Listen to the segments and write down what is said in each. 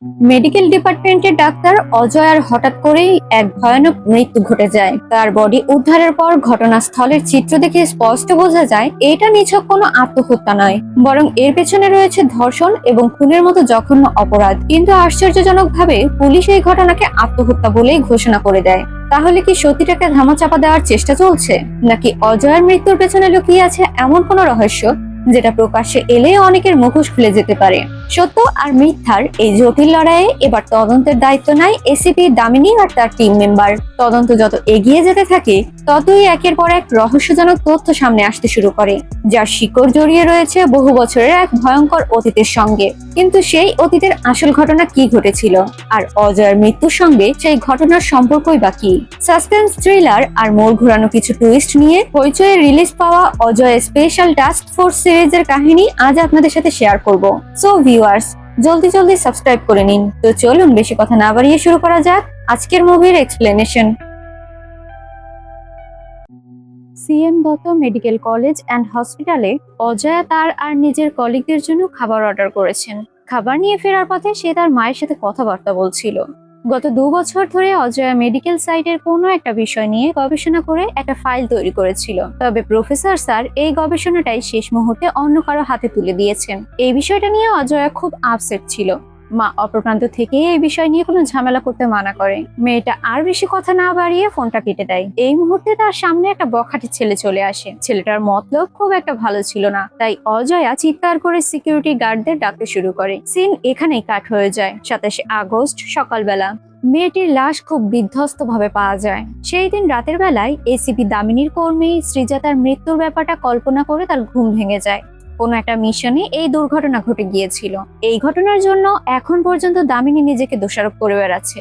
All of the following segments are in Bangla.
মেডিকেল ডিপার্টমেন্টের ডাক্তার অজয়ার হঠাৎ করেই এক ভয়ানক মৃত্যু ঘটে যায়। তার বডি উদ্ধারের পর ঘটনাস্থলের চিত্র দেখে স্পষ্ট বোঝা যায় এটা নিছক কোনো আত্মহত্যা নয়, বরং এর পেছনে রয়েছে ধর্ষণ এবং খুনের মতো জঘন্য অপরাধ। কিন্তু আশ্চর্যজনকভাবে পুলিশ এই ঘটনাকে আত্মহত্যা বলেই ঘোষণা করে দেয়। তাহলে কি সত্যিটাকে ধামাচাপা দেওয়ার চেষ্টা চলছে, নাকি অজয়ের মৃত্যুর পেছনে লুকিয়ে আছে এমন কোনো রহস্য যেটা প্রকাশ্যে এলে অনেকের মুখোশ খুলে যেতে পারে? সত্য আর মিথ্যার এই জটিল লড়াইয়ে এবার তদন্তের দায়িত্ব নেয় এসিপি দামিনী আর তার টিম মেম্বার। তদন্ত যত এগিয়ে যেতে থাকে ততই একের পর এক রহস্যজনক তথ্য সামনে আসতে শুরু করে, যার শিকড় জড়িয়ে রয়েছে বহু বছরের এক ভয়ঙ্কর অতীতের সঙ্গে। কিন্তু সেই অতীতের আসল ঘটনা কি ঘটেছিল, আর অজয়ের মৃত্যুর সঙ্গে সেই ঘটনার সম্পর্কই বা কি? সাসপেন্স, থ্রিলার আর মোড় ঘোরানো কিছু টুইস্ট নিয়ে হইচয়ে রিলিজ পাওয়া অজয় স্পেশাল টাস্ক ফোর্স সিরিজের কাহিনী আজ আপনাদের সাথে শেয়ার করব। সো ভিউয়ার্স, জলদি জলদি সাবস্ক্রাইব করে নিন। তো চলুন বেশি কথা না বাড়িয়ে শুরু করা যাক আজকের মুভির explanation. CM Dutta medical college and হসপিটালে অজয়া তার আর নিজের কলিগদের জন্য খাবার অর্ডার করেছেন। খাবার নিয়ে ফেরার পথে সে তার মায়ের সাথে কথাবার্তা বলছিল। গত 2 বছর ধরে অজয়া মেডিকেল সাইটের কোনো একটা বিষয় নিয়ে গবেষণা করে একটা ফাইল তৈরি করেছিল। তবে প্রফেসর স্যার এই গবেষণাটাই শেষ মুহূর্তে অন্য কারো হাতে তুলে দিয়েছেন। এই বিষয়টা নিয়ে অজয়া খুব আপসেট ছিল। মা অপ্রপ্রান্ত থেকে এই বিষয় নিয়ে কোনো ঝামেলা করতে মানা করে। মেয়েটা আর বেশি কথা না বাড়িয়ে ফোনটা কেটে দেয়। এই মুহূর্তে তার সামনে একটা বখাটে ছেলে চলে আসে। ছেলেটার মতলব খুব একটা ভালো ছিল না, তাই অজয়া চিৎকার করে সিকিউরিটি গার্ডদের ডাকতে শুরু করে। সিন এখানেই কাট হয়ে যায় 27 আগস্ট সকালবেলা। মেয়েটির লাশ খুব বিধ্বস্ত ভাবে পাওয়া যায়। সেই দিন রাতের বেলায় এসিপি দামিনীর কর্মী শ্রীজাতার মৃত্যুর ব্যাপারটা কল্পনা করে তার ঘুম ভেঙে যায়। কোনো একটা মিশনে এই দুর্ঘটনা ঘটে গিয়েছিল। এই ঘটনার জন্য এখন পর্যন্ত দামিনী নিজেকে দোষারোপ করে বেড়াচ্ছে।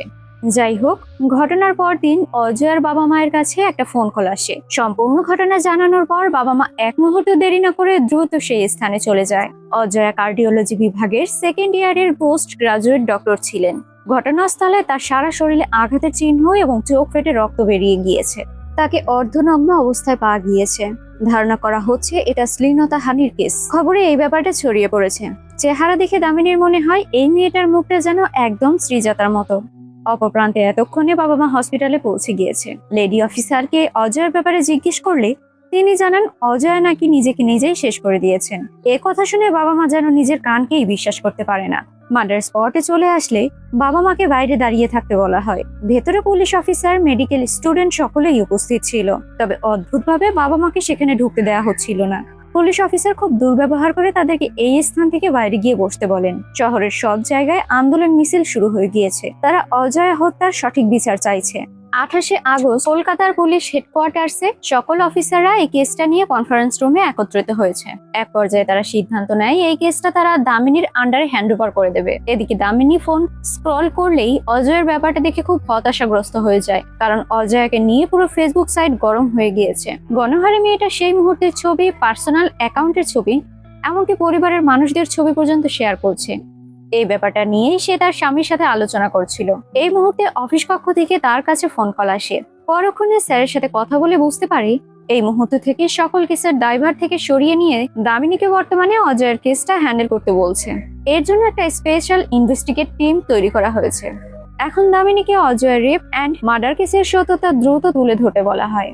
যাই হোক, ঘটনার পর দিন অজয়ার বাবা মায়ের কাছে একটা ফোন কল আসে। সম্পূর্ণ ঘটনা জানানোর পর বাবা মা এক মুহূর্ত দেরি না করে দ্রুত সেই স্থানে চলে যায়। অজয়া কার্ডিওলজি বিভাগের সেকেন্ড ইয়ারের পোস্ট গ্রাজুয়েট ডক্টর ছিলেন। ঘটনাস্থলে তার সারা শরীরে আঘাতের চিহ্ন এবং চোখ ফেটে রক্ত বেরিয়ে গিয়েছে। তাকে অর্ধনগ্ন অবস্থায় পাওয়া গিয়েছে। ধারণা করা হচ্ছে এটা শ্লীলতাহানির কেস। খবরে এই ব্যাপারটা ছড়িয়ে পড়েছে। চেহারা দেখে দামিনীর মনে হয় এই মেয়েটার মুখটা যেন একদম শ্রীজাতার মতো। অপরপ্রান্তে এতক্ষণে বাবা মা হসপিটালে পৌঁছে গিয়েছে। লেডি অফিসারকে অজয়ের ব্যাপারে জিজ্ঞেস করলে তিনি জানান অজয় নাকি নিজেকে নিজেই শেষ করে দিয়েছেন। এ কথা শুনে বাবা মা যেন নিজের কানকেই বিশ্বাস করতে পারে না। মার্ডার স্পটে চলে আসলে বাবা মাকে বাইরে দাঁড়িয়ে থাকতে বলা হয়। ভেতরে পুলিশ অফিসার, মেডিকেল স্টুডেন্ট সকলেই উপস্থিত ছিল। তবে অদ্ভুতভাবে বাবা মাকে সেখানে ঢুকতে দেওয়া হচ্ছিল না। পুলিশ অফিসার খুব দুর্ব্যবহার করে তাদেরকে এই স্থান থেকে বাইরে গিয়ে বসতে বলেন। শহরের সব জায়গায় আন্দোলন মিছিল শুরু হয়ে গিয়েছে। তারা অজয় হত্যার সঠিক বিচার চাইছে। 28 আগস্ট কলকাতার পুলিশ হেডকোয়ার্টার্সে সকল অফিসাররা এই কেসটা নিয়ে কনফারেন্স রুমে একত্রিত হয়েছে। এক পর্যায়ে তারা সিদ্ধান্ত নেয় এই কেসটা তারা দামিনীর আন্ডারে হ্যান্ডওভার করে দেবে। এদিকে দামিনী ফোন স্ক্রল করলেই অজয়ের ব্যাপারটা দেখে খুব হতাশাগ্রস্ত হয়ে যায়, কারণ অজয়কে নিয়ে পুরো ফেসবুক সাইট গরম হয়ে গিয়েছে। গণহারে মেয়েটা সেই মুহূর্তের ছবি, পার্সোনাল অ্যাকাউন্টের ছবি, এমনকি পরিবারের মানুষদের ছবি পর্যন্ত শেয়ার করছে। এই ব্যাপারটা নিয়েই সে তার স্বামীর সাথে আলোচনা করছিল। এই মুহূর্তে অফিস কক্ষ থেকে তার কাছে ফোন কল আসে। পরক্ষণে স্যারের সাথে কথা বলে বুঝতে পারি এই মুহূর্ত থেকে সকল কেসের দায়ভার থেকে সরিয়ে নিয়ে দামিনীকে বর্তমানে অজয়ের কেসটা হ্যান্ডেল করতে বলছে। এর জন্য একটা স্পেশাল ইনভেস্টিগেট টিম তৈরি করা হয়েছে। এখন দামিনীকে অজয়ের রেপ অ্যান্ড মার্ডার কেসের সত্যতা দ্রুত তুলে ধরতে বলা হয়।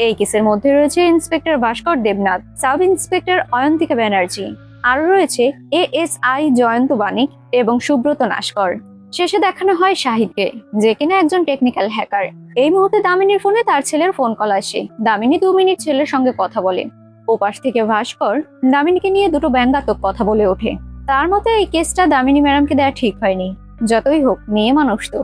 এই কেসের মধ্যে রয়েছে ইন্সপেক্টর ভাস্কর দেবনাথ, সাব ইন্সপেক্টর অয়ন্তিকা ব্যানার্জি, আরো রয়েছে এএসআই জয়ন্ত বানিক এবং সুব্রত নাস্কর। শেষে দেখানো হয় শাহিদকে, যে কিনা একজন টেকনিক্যাল হ্যাকার। এই মুহূর্তে দামিনীর ফোনে তার ছেলের ফোন কল আসে। দামিনী 2 মিনিট ছেলের সঙ্গে কথা বলে। ওপাশ থেকে ভাস্কর দামিনীকে নিয়ে দুটো ব্যঙ্গাত্মক কথা বলে ওঠে। তার মতে এই কেসটা দামিনী ম্যাডামকে দেওয়া ঠিক হয়নি। যতই হোক, মেয়ে মানুষ তো।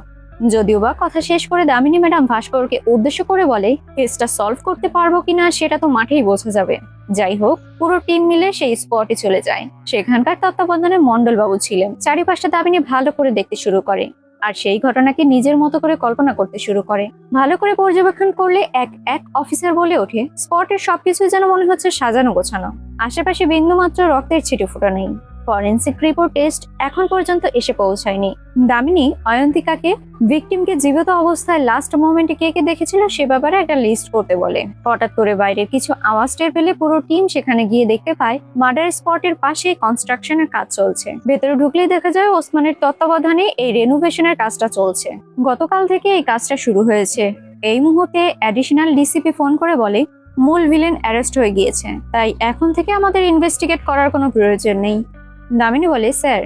যদিও বা কথা শেষ করে দামিনী ম্যাডাম ভাস্করকে উদ্দেশ্য করে বলে কেসটা সলভ করতে পারবো কিনা সেটা তো মাঠেই বোঝা যাবে। যাই হোক, পুরো টিম মিলে সেই স্পটে চলে যায়। সেখানকার তত্ত্বাবধানে মন্ডল বাবু ছিলেন। চারিপাশটা দামিনী ভালো করে দেখতে শুরু করে আর সেই ঘটনাকে নিজের মতো করে কল্পনা করতে শুরু করে। ভালো করে পর্যবেক্ষণ করলে এক এক অফিসার বলে ওঠে স্পটের সবকিছু যেন মনে হচ্ছে সাজানো গোছানো। আশেপাশে বিন্দুমাত্র রক্তের ছিটে ফোঁটা নেই। ফরেনসিক রিপোর্ট টেস্ট এখন পর্যন্ত এসে পৌঁছায়নি। দামিনী অয়ন্তিকাকে ভিকটিমকে জীবিত অবস্থায় লাস্ট মোমেন্টে কে কে দেখেছিল সে ব্যাপারে একটা লিস্ট করতে বলে। হঠাৎ করে বাইরের কিছু আওয়াজ টের পেলে পুরো টিম সেখানে গিয়ে দেখতে পায় মার্ডার স্পটের পাশে কনস্ট্রাকশনের কাজ চলছে। ভেতরে ঢুকলেই দেখা যায় ওসমানের তত্ত্বাবধানে এই রেনোভেশনের কাজটা চলছে। গতকাল থেকে এই কাজটা শুরু হয়েছে। এই মুহূর্তে অ্যাডিশনাল ডিসিপি ফোন করে বলে মূল ভিলেন অ্যারেস্ট হয়ে গিয়েছে, তাই এখন থেকে আমাদের ইনভেস্টিগেট করার কোনো প্রয়োজন নেই। দামিনী বলে, স্যার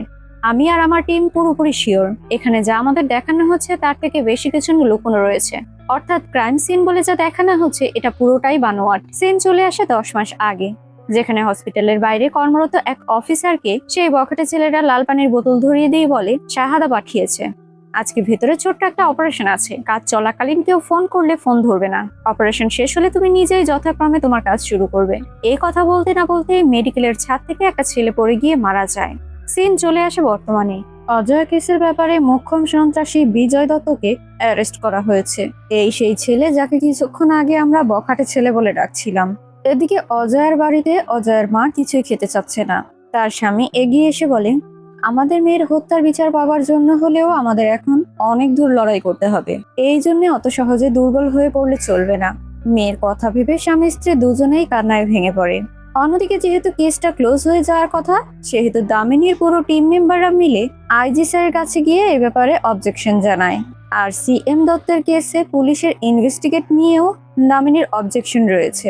আমি আর আমার টিম পুরোপুরি শিওর এখানে যা আমাদের দেখানো হচ্ছে তার থেকে বেশি কিছু লুকোনো রয়েছে। অর্থাৎ ক্রাইম সিন বলে যা দেখানো হচ্ছে এটা পুরোটাই বানোয়াট। সিন চলে আসে 10 মাস আগে, যেখানে হসপিটালের বাইরে কর্মরত এক অফিসারকে সেই বখাটে ছেলেরা লাল পানির বোতল ধরিয়ে দিয়ে বলে শাহাদা পাঠিয়েছে। আজকে ভেতরে ছোট্ট একটা অপারেশন আছে, কাজ চলাকালীন কেউ ফোন করলে ফোন ধরবে না, অপারেশন শেষ হলে তুমি নিজেই যথাক্রমে তোমার কাজ শুরু করবে। এই কথা বলতে না বলতে মেডিকেলের ছাদ থেকে একটা ছেলে পড়ে গিয়ে মারা যায়। সিন চলে আসে বর্তমানে। অজয় কেসের ব্যাপারে মোক্ষম সন্ত্রাসী বিজয় দত্তকে অ্যারেস্ট করা হয়েছে। এই সেই ছেলে যাকে কিছুক্ষণ আগে আমরা বখাটে ছেলে বলে ডাকছিলাম। এদিকে অজয়ের বাড়িতে অজয়ের মা কিছুই খেতে চাচ্ছে না। তার স্বামী এগিয়ে এসে বলে, আমাদের মেয়ের হত্যার বিচার পাওয়ার জন্য হলেও আমাদের এখন অনেক দূর লড়াই করতে হবে। এই জন্য অত সহজে দুর্বল হয়ে পড়লে চলবে না। মেয়ের কথা ভেবে স্বামী স্ত্রী দুজনেই কান্নায় ভেঙে পড়ে। অন্যদিকে যেহেতু কেসটা ক্লোজ হয়ে যাওয়ার কথা, সেহেতু দামিনীর পুরো টিম মেম্বাররা মিলে আইজি স্যারের কাছে গিয়ে এই ব্যাপারে অবজেকশন জানায়। আর সিএম দত্তের কেসে পুলিশের ইনভেস্টিগেট নিয়েও দামিনীর অবজেকশন রয়েছে।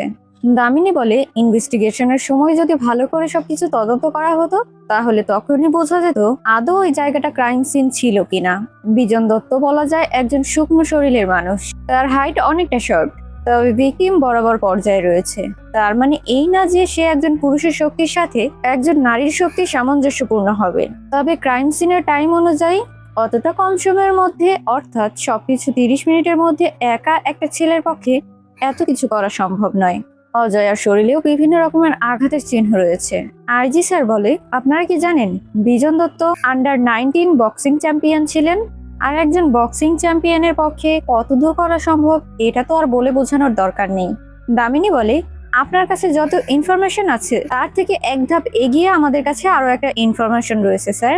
দামিনী বলে, ইনভেস্টিগেশনের সময় যদি ভালো করে সবকিছু তদন্ত করা হতো তাহলে তখনই বোঝা যেত আদৌ ওই জায়গাটা ক্রাইম সিন ছিল কিনা। বিজন দত্ত বলা যায় একজন শুকনো শরীরের মানুষ, তার হাইট অনেকটা শর্ট, তবে ভিকটিম বরাবর পর্যায়ে রয়েছে। তার মানে এই না যে সে একজন পুরুষের শক্তির সাথে একজন নারীর শক্তি সামঞ্জস্যপূর্ণ হবে। তবে ক্রাইম সিনের টাইম অনুযায়ী অতটা কম সময়ের মধ্যে, অর্থাৎ সবকিছু 30 মিনিটের মধ্যে একা একটা ছেলের পক্ষে এত কিছু করা সম্ভব নয়। অজয়ার শরীরেও বিভিন্ন রকমের আঘাতের চিহ্ন রয়েছে। আইজি স্যার বলে, আপনারা কি জানেন বিজন দত্ত আন্ডার 19 বক্সিং চ্যাম্পিয়ন ছিলেন? আর একজন বক্সিং চ্যাম্পিয়নের পক্ষে কতদূর করা সম্ভব এটা তো আর বলে বোঝানোর দরকার নেই। দামিনী বলে, আপনার কাছে যত ইনফরমেশন আছে তার থেকে এক ধাপ এগিয়ে আমাদের কাছে আরো একটা ইনফরমেশন রয়েছে স্যার।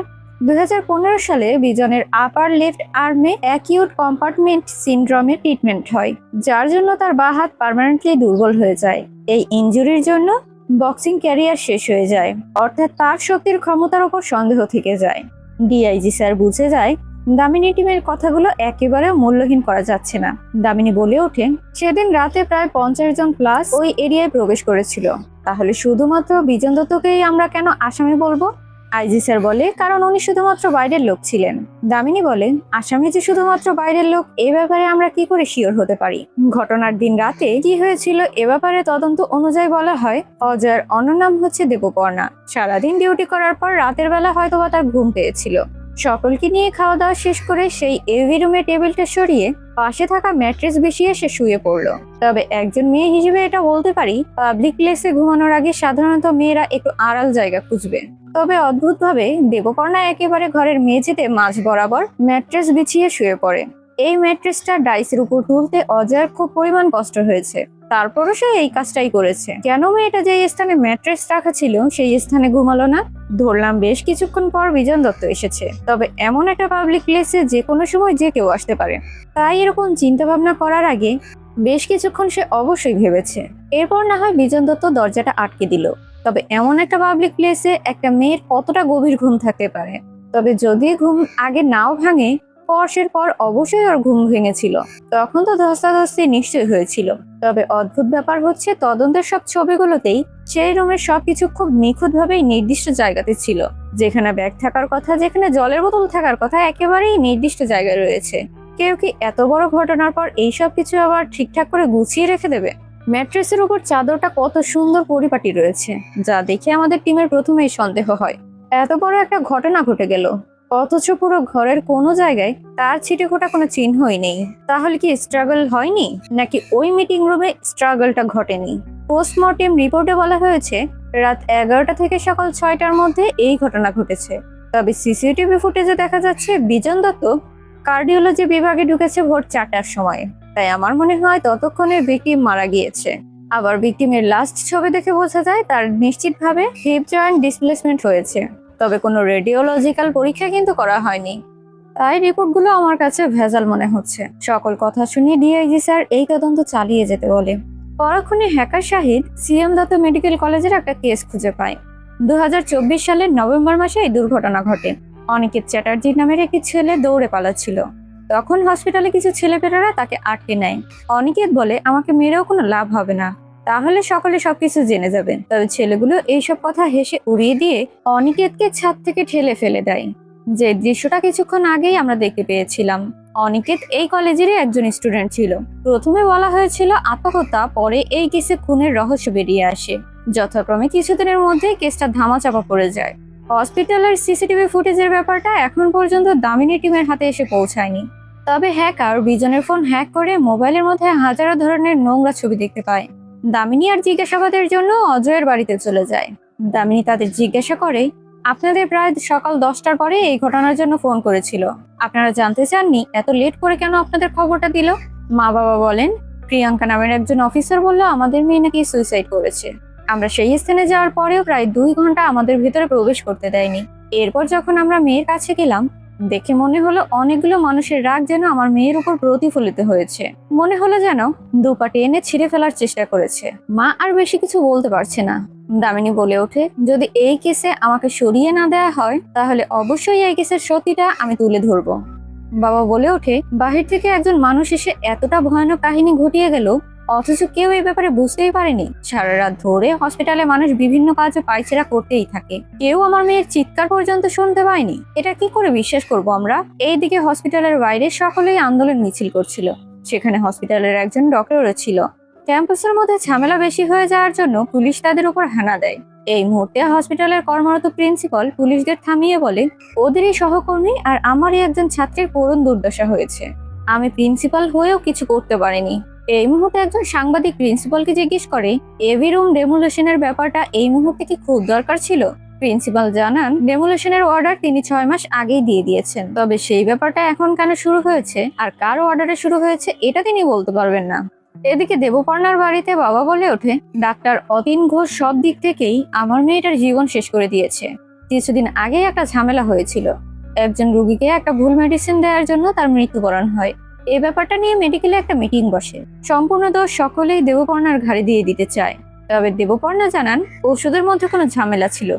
2015 সালে বিজনের আপার লেফট আর্মে অ্যাকিউট কম্পার্টমেন্ট সিনড্রোমে ট্রিটমেন্ট হয়, যার জন্য তার বাঁ হাত পার্মানেন্টলি দুর্বল হয়ে যায়। এই ইনজুরির জন্য বক্সিং ক্যারিয়ার শেষ হয়ে যায়, অর্থাৎ তার শক্তির ক্ষমতার উপর সন্দেহ থেকে যায়। ডিআইজি স্যার বুঝে যায় দামিনী টিমের কথাগুলো একেবারে মূল্যহীন করা যাচ্ছে না। দামিনী বলে ওঠে, সেদিন রাতে প্রায় 50 জন প্লাস ওই এরিয়ায় প্রবেশ করেছিল, তাহলে শুধুমাত্র বিজন দত্তকেই আমরা কেন আসামি বলবো? আইজি স্যার বলে, কারণ উনি শুধুমাত্র বাইরের লোক ছিলেন। দামিনী বলে, আসামি যে শুধুমাত্র বাইরের লোক এ ব্যাপারে আমরা কি করে শিওর হতে পারি? ঘটনার দিন রাতে কি হয়েছিল এ ব্যাপারে তদন্ত অনুযায়ী বলা হয় অজয়ের অন্য নাম হচ্ছে দেবপর্ণা। সারাদিন ডিউটি করার পর রাতের বেলা হয়তোবা তার ঘুম পেয়েছিল। সকলকে নিয়ে খাওয়া দাওয়া শেষ করে সেই এভি রুমে টেবিলটা সরিয়ে পাশে থাকা ম্যাট্রেস বিছিয়ে সে শুয়ে পড়লো। তবে একজন মেয়ে হিসেবে এটা বলতে পারি, পাবলিক প্লেসে ঘুমানোর আগে সাধারণত মেয়েরা একটু আড়াল জায়গা খুঁজবে। তবে অদ্ভুতভাবে দেবপর্ণা একেবারে ঘরের মেঝেতে মাঝ বরাবর ম্যাট্রেস বিছিয়ে শুয়ে পড়ে। এই ম্যাট্রেসটা ডাইসের উপর তুলতে অজয়ের খুব পরিমাণ কষ্ট হয়েছে, তারপরও সে এই কাজটাই করেছে। কেন মেয়েটা যে স্থানে ম্যাট্রেস রাখা ছিল সেই স্থানে ঘুমালো না? ধরলাম বেশ কিছুক্ষণ পর বিজন দত্ত এসেছে, তবে এমন একটা পাবলিক প্লেসে যে কোনো সময় যে কেউ আসতে পারে, তাই এরকম চিন্তা ভাবনা করার আগে বেশ কিছুক্ষণ সে অবশ্যই ভেবেছে। এরপর না হয় বিজন দত্ত দরজাটা আটকে দিল। তবে এমন একটা পাবলিক প্লেসে একটা মেয়ের কতটা গভীর ঘুম থাকতে পারে? তবে যদি ঘুম আগে নাও ভাঙে, স্পর্শের পর অবশ্যই ওর ঘুম ভেঙেছিল, তখন তো ধস্তাধস্তি নিশ্চয়ই হয়েছিল। তবে অদ্ভুত ব্যাপার হচ্ছে তদন্তের সব ছবিগুলোতেই সেই রুমের সবকিছু খুব নিখুঁতভাবেই নির্দিষ্ট জায়গাতে ছিল। যেখানে ব্যাগ থাকার কথা, যেখানে জলের বোতল থাকার কথা, একেবারেই নির্দিষ্ট জায়গায় রয়েছে। কেউ কি এত বড় ঘটনার পর এইসব কিছু আবার ঠিকঠাক করে গুছিয়ে রেখে দেবে? ম্যাট্রেসের উপর চাদরটা কত সুন্দর পরিপাটি রয়েছে, যা দেখে আমাদের টিমের প্রথমেই সন্দেহ হয় এত বড় একটা ঘটনা ঘটে গেল, অথচ পুরো ঘরের কোনো জায়গায় তার ছিটে ফোটা কোনো চিহ্নই নেই। তাহলে কি স্ট্রাগল হয়নি, নাকি ওই মিটিং রুমে স্ট্রাগলটা ঘটেনি? পোস্টমর্টেম রিপোর্টে বলা হয়েছে রাত 11টা থেকে সকাল 6টার মধ্যে এই ঘটনা ঘটেছে। তবে সিসিটিভি ফুটেজে দেখা যাচ্ছে বিজন দত্ত কার্ডিওলজি বিভাগে ঢুকেছে ভোর 4টার সময়। তাই আমার মনে হয় ততক্ষণে ভিকটিম মারা গিয়েছে। আবার ভিকটিমের লাস্ট ছবি দেখে বোঝা যায় তার নিশ্চিতভাবে হিপ জয়েন্ট ডিসপ্লেসমেন্ট হয়েছে। তবে কোনো রেডিওলজিক্যাল পরীক্ষা কিন্তু করা হয়নি। তাই রিপোর্টগুলো আমার কাছে ভেজাল মনে হচ্ছে। সকল কথা শুনিয়ে ডিআইজি স্যার এই তদন্ত চালিয়ে যেতে বলে। পরক্ষণে hacker Shahid CM Dutta medical কলেজের একটা কেস খুঁজে পায়। 2024 সালের নভেম্বর মাসে এই দুর্ঘটনা ঘটে। অনিকেত চ্যাটার্জি নামের একটি ছেলে দৌড়ে পালাচ্ছিল। তখন হসপিটালে কিছু ছেলেপেলেরা তাকে আটকে নেয়। অনিকেত বলে, আমাকে মেরেও কোনো লাভ হবে না, তাহলে সকলে সবকিছু জেনে যাবে। তবে ছেলেগুলো এইসব কথা হেসে উড়িয়ে দিয়ে অনিকেতকে ছাদ থেকে ঠেলে ফেলে দেয়। যে দৃশ্যটা কিছুক্ষণ আগেই আমরা দেখতে পেয়েছিলাম। অনিকেত এই কলেজেরই একজন স্টুডেন্ট ছিল। প্রথমে বলা হয়েছিল আত্মহত্যা, পরে এই কেসে খুনের রহস্য বেরিয়ে আসে। যথাক্রমে কিছুদিনের মধ্যেই কেসটা ধামাচাপা পড়ে যায়। হসপিটালের সিসিটিভি ফুটেজের ব্যাপারটা এখন পর্যন্ত দামিনী টিমের হাতে এসে পৌঁছায়নি। তবে হ্যাকার বিজনের ফোন হ্যাক করে মোবাইলের মধ্যে হাজারো ধরনের নোংরা ছবি দেখতে পায়। দামিনী আর জিজ্ঞাসাবাদের জন্য অজয়ের বাড়িতে চলে যায়। দামিনী তাদের জিজ্ঞাসা করে, আপনাদের প্রায় সকাল 10টার পরে এই ঘটনার জন্য ফোন করেছিল, আপনারা জানতে চাননি এত লেট করে কেন আপনাদের খবরটা দিল? মা বাবা বলেন, প্রিয়াঙ্কা নামের একজন অফিসার বলল আমাদের মেয়ে নাকি সুইসাইড করেছে। আমরা সেই স্থানে যাওয়ার পরেও প্রায় 2 ঘন্টা আমাদের ভিতরে প্রবেশ করতে দেয়নি। এরপর যখন আমরা মেয়ের কাছে গেলাম, দেখে মনে হলো অনেকগুলো মানুষের রাগ যেন আমার মেয়ের উপর প্রতিফলিত হয়েছে। মনে হলো যেন দুপা টেনে ছিঁড়ে ফেলার চেষ্টা করেছে। মা আর বেশি কিছু বলতে পারছে না। দামিনী বলে ওঠে, যদি এই কেসে আমাকে সরিয়ে না দেওয়া হয় তাহলে অবশ্যই এই কেসের সত্যিটা আমি তুলে ধরবো। বাবা বলে ওঠে, বাহির থেকে একজন মানুষ এসে এতটা ভয়ানক কাহিনী ঘটিয়ে গেল, অথচ কেউ এই ব্যাপারে বুঝতেই পারেনি। সারা রাত ধরে হসপিটালে মানুষ বিভিন্ন কাজে পায়চারা করতেই থাকে, কেউ আমার মেয়ের চিৎকার পর্যন্ত শুনতে পায়নি। এটা কি করে বিশ্বাস করব আমরা? এইদিকে হসপিটালের বাইরে সকলেই আন্দোলন মিছিল করছিল। সেখানে হসপিটালের একজন ডক্টরও ছিল। ক্যাম্পাসের মধ্যে ঝামেলা বেশি হয়ে যাওয়ার জন্য পুলিশ তাদের উপর হানা দেয়। এই মুহূর্তে হসপিটালের কর্মরত প্রিন্সিপাল পুলিশদের থামিয়ে বলে, ওদেরই সহকর্মী আর আমারই একজন ছাত্রের করুণ দুর্দশা হয়েছে। আমি প্রিন্সিপাল হয়েও কিছু করতে পারিনি। এই মুহূর্তে একজন সাংবাদিক প্রিন্সিপালকে জিজ্ঞেস করে, এভি রুম ডেমোলিশনের ব্যাপারটা এই মুহূর্তে কি খুব দরকার ছিল? প্রিন্সিপাল জানান, ডেমোলিশনের অর্ডার তিনি 6 মাস আগেই দিয়ে দিয়েছেন। তবে সেই ব্যাপারটা এখন কেন শুরু হয়েছে আর কার অর্ডারে শুরু হয়েছে এটা তিনি বলতে পারবেন না। এদিকে দেবপর্ণার বাড়িতে বাবা বলে ওঠে, ডাক্তার অতীন ঘোষ সব দিক থেকেই আমার মেয়েটার জীবন শেষ করে দিয়েছে। কিছুদিন আগেই একটা ঝামেলা হয়েছিল। একজন রোগীকে একটা ভুল মেডিসিন দেওয়ার জন্য তার মৃত্যুবরণ হয়। এই ব্যাপারটা নিয়ে মেডিকেলে একটা মিটিং বসে। সম্পূর্ণ দোষ সকলেই দেবপর্ণার ঘাড়ে দিয়ে দিতে চায়। তবে দেবপর্ণা জানান, ওষুধের মধ্যে কোনো ঝামেলা ছিল,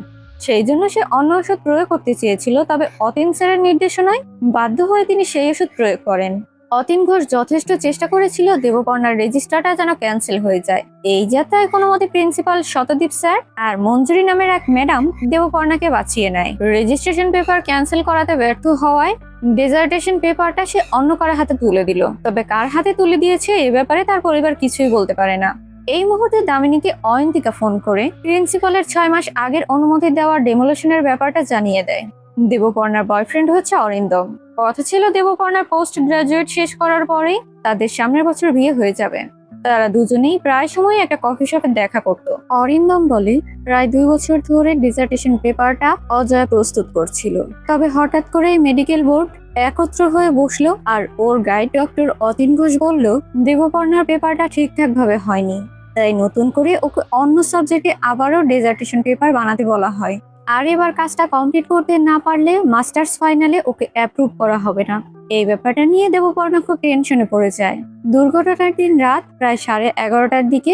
সেই জন্য সে অন্য ওষুধ প্রয়োগ করতে চেয়েছিল। তবে অতীন স্যারের নির্দেশনায় বাধ্য হয়ে তিনি সেই ওষুধ প্রয়োগ করেন। অতীন ঘোষ যথেষ্ট চেষ্টা করেছিল দেবপর্ণার রেজিস্টারটা যেন ক্যান্সেল হয়ে যায়। এই যাত্রায় কোনো মতে প্রিন্সিপাল শতদীপ স্যার আর মঞ্জুরি নামের এক ম্যাডাম দেবপর্ণাকে বাঁচিয়ে নেয়। রেজিস্ট্রেশন পেপার ক্যান্সেল করাতে ব্যর্থ হওয়ায় ডেজার্টেশন পেপারটা সে অন্য কারো হাতে তুলে দিল। তবে কার হাতে তুলে দিয়েছে এ ব্যাপারে তার পরিবার কিছুই বলতে পারে না। এই মুহূর্তে দামিনীকে অয়ন্তিকা ফোন করে প্রিন্সিপালের 6 মাস আগের অনুমতি দেওয়া ডেমোলিশনের ব্যাপারটা জানিয়ে দেয়। দেবপর্ণার বয়ফ্রেন্ড হচ্ছে অরিন্দম। কথা ছিল দেবপর্ণার পোস্ট গ্রাজুয়েট শেষ করার পরেই তাদের সামনের বছর বিয়ে হয়ে যাবে। তারা দুজনেই প্রায় সময় একটা কফি শপে দেখা করত। অরিন্দম বলে, প্রায় 2 বছর ধরে ডিসার্টেশন পেপারটা অজয় প্রস্তুত করছিল। তবে হঠাৎ করে মেডিকেল বোর্ড একত্র হয়ে বসলো আর ওর গাইড ডক্টর অতীন ঘোষ বলল, দেবপর্ণার পেপারটা ঠিকঠাক ভাবে হয়নি, তাই নতুন করে ওকে অন্য সাবজেক্টে আবারও ডিসার্টেশন পেপার বানাতে বলা হয়। আর এবার কাজটা কমপ্লিট করতে না পারলে মাস্টার্স ফাইনালে ওকে অ্যাপ্রুভ করা হবে না। এই ব্যাপারটা নিয়ে দেবপর্ণা খুব টেনশনে পড়ে যায়। দুর্ঘটনার দিন রাত প্রায় 11:30টার দিকে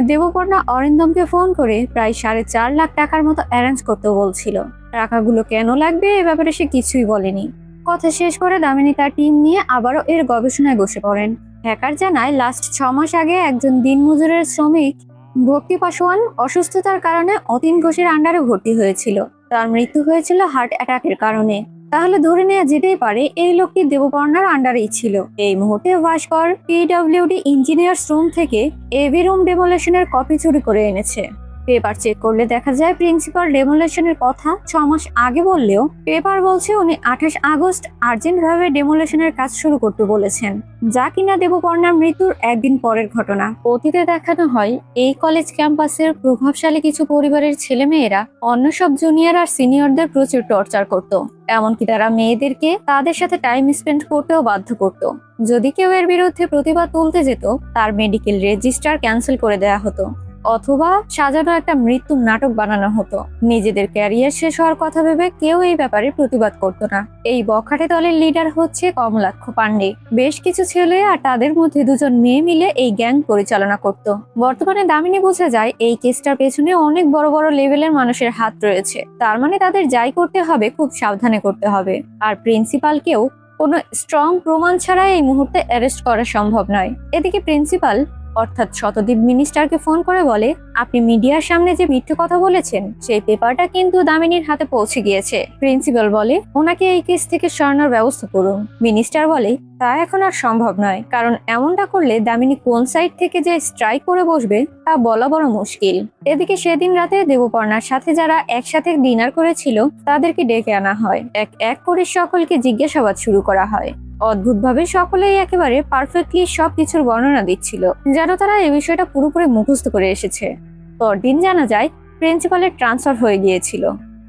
দেবপর্ণা অরিন্দমকে ফোন করে প্রায় 4.5 লাখ টাকার মতো অ্যারেঞ্জ করতে বলছিল। টাকাগুলো কেন লাগবে এ ব্যাপারে সে কিছুই বলেনি। কথা শেষ করে দামিনী তার টিম নিয়ে আবারও এর গবেষণায় বসে পড়েন। হ্যাকার জানায়, লাস্ট 6 মাস আগে একজন দিনমজুরের শ্রমিক ভক্তি পাসওয়ান অসুস্থতার কারণে অতীন ঘোষের আন্ডারে ভর্তি হয়েছিল। তার মৃত্যু হয়েছিল হার্ট অ্যাটাকের কারণে। তাহলে ধরে নেওয়া যেতেই পারে এই লোকটি দেবপর্ণার আন্ডারেই ছিল। এই মুহূর্তে ভাস্কর পিডব্লিউডি ইঞ্জিনিয়ার্স রুম থেকে এভি রুম ডেমোলিশনের কপি চুরি করে এনেছে। পেপার চেক করলে দেখা যায় প্রিন্সিপাল ডেমোলিশনের কথা 6 মাস আগে বললেও পেপার বলছে উনি 28 আগস্ট আর্জেন্ট ভাবে ডেমোলিশনের কাজ শুরু করতে বলেছেন, যা কিনা দেবপর্ণার মৃত্যুর একদিন পরের ঘটনা। অতীতে দেখানো হয় এই কলেজ ক্যাম্পাসের প্রভাবশালী কিছু পরিবারের ছেলেমেয়েরা অন্য সব জুনিয়র আর সিনিয়রদের প্রচুর টর্চার করত। এমনকি তারা মেয়েদেরকে তাদের সাথে টাইম স্পেন্ড করতেও বাধ্য করত। যদি কেউ এর বিরুদ্ধে প্রতিবাদ তুলতে যেত তার মেডিকেল রেজিস্টার ক্যান্সেল করে দেওয়া হতো। অথবা সাজানো একটা মৃত্যুর নাটক বানানো হতো। নিজেদের ক্যারিয়ার শেষ হওয়ার কথা ভেবে কেউ এই ব্যাপারে প্রতিবাদ করতো না। এই বখাটে দলের লিডার হচ্ছে কমলাক্ষ পান্ডে। বেশ কিছু ছেলে আর তাদের মধ্যে দুজন মেয়ে মিলে এই গ্যাং পরিচালনা করত। বর্তমানে দামিনী বোঝা যায় এই কেসটার পেছনে অনেক বড় বড় লেভেলের মানুষের হাত রয়েছে। তার মানে তাদের যাই করতে হবে খুব সাবধানে করতে হবে। আর প্রিন্সিপালকেও কোনো স্ট্রং প্রমাণ ছাড়া এই মুহূর্তে অ্যারেস্ট করা সম্ভব নয়। এদিকে প্রিন্সিপাল অর্থাৎ শতদীপ মিনিস্টারকে ফোন করে বলে, আপনি মিডিয়ার সামনে যে মিথ্যে কথা বলেছেন সেই পেপারটা কিন্তু দামিনীর হাতে পৌঁছে গিয়েছে। প্রিন্সিপাল বলে, ওনাকে এই কেস থেকে সরানোর ব্যবস্থা করুন। মিনিস্টার বলে, তা এখন আর সম্ভব নয়, কারণ এমনটা করলে দামিনী কোন সাইড থেকে যে স্ট্রাইক করে বসবে তা বলা বড় মুশকিল। এদিকে সেদিন রাতে দেবপর্ণার সাথে যারা একসাথে ডিনার করেছিল তাদেরকে ডেকে আনা হয়। এক এক করে সকলকে জিজ্ঞাসাবাদ শুরু করা হয়। অদ্ভুতভাবে সকলেই একেবারে পারফেক্টলি সবকিছুর বর্ণনা দিচ্ছিল, যেন তারা এই বিষয়টা পুরোপুরি মুখস্থ করে এসেছে। পরদিন জানা যায় প্রিন্সিপালের ট্রান্সফার হয়ে গিয়েছিল।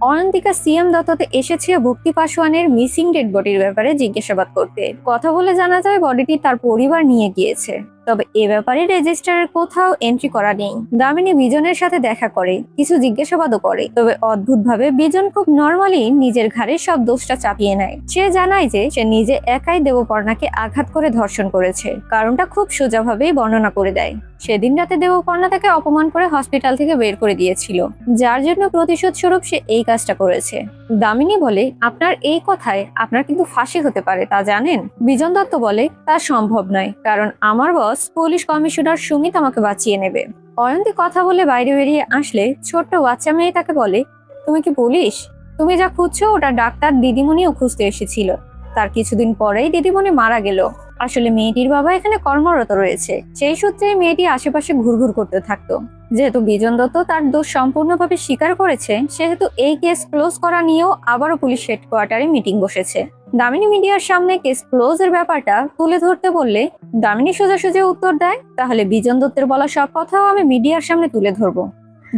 অয়ন্তিকা সিএম দত্ততে এসেছে ভক্তি পাশোয়ানের মিসিং ডেড বডির ব্যাপারে জিজ্ঞাসাবাদ করতে। কথা বলে জানা যায় বডিটি তার পরিবার নিয়ে গিয়েছে, তবে এ ব্যাপারে রেজিস্টারের কোথাও এন্ট্রি করা নেই। দামিনী বিজনের সাথে দেখা করে, কিছু জিজ্ঞাসাবাদও করে, তবে অদ্ভুতভাবে বিজন খুব নর্মালি নিজের ঘাড়ে সব দোষটা চাপিয়ে নেয়। সে জানায় যে সে নিজে একাই দেবপর্ণাকে আঘাত করে ধর্ষণ করেছে। কারণটা খুব সোজাভাবেই বর্ণনা করে দেয়। সেদিন রাতে দেবপর্ণা তাকে অপমান করে হসপিটাল থেকে বের করে দিয়েছিল, যার জন্য প্রতিশোধ স্বরূপ সে এই কাজটা করেছে। দামিনী বলে, আপনার এই কথায় আপনার কিন্তু ফাঁসি হতে পারে, তা জানেন? বিজন দত্ত বলে, তা সম্ভব নয়, কারণ আমার বস পুলিশ কমিশনার সুমিত আমাকে বাঁচিয়ে নেবে। অয়ন্তী কথা বলে বাইরে বেরিয়ে আসলে ছোট্ট বাচ্চা মেয়ে তাকে বলে, তুমি কি পুলিশ? তুমি যা খুঁজছো ওটা ডাক্তার দিদিমণিও খুঁজতে এসেছিল। তার কিছুদিন পরেই দিদিমণি মারা গেল। আসলে মেয়েটির বাবা এখানে কর্মরত রয়েছে, সেই সূত্রে মেয়েটি আশেপাশে ঘুরঘুর করতে থাকতো। যেহেতু বিজন দত্ত তার দোষ সম্পূর্ণভাবে স্বীকার করেছে, সেহেতু এই কেস ক্লোজ করা নিয়েও আবারও পুলিশ হেডকোয়ার্টারে মিটিং বসেছে। দামিনী মিডিয়ার সামনে কেস ক্লোজের ব্যাপারটা তুলে ধরতে বললে দামিনী সোজাসুজি উত্তর দেয়, তাহলে বিজন দত্তের বলা সব কথাও আমি মিডিয়ার সামনে তুলে ধরবো।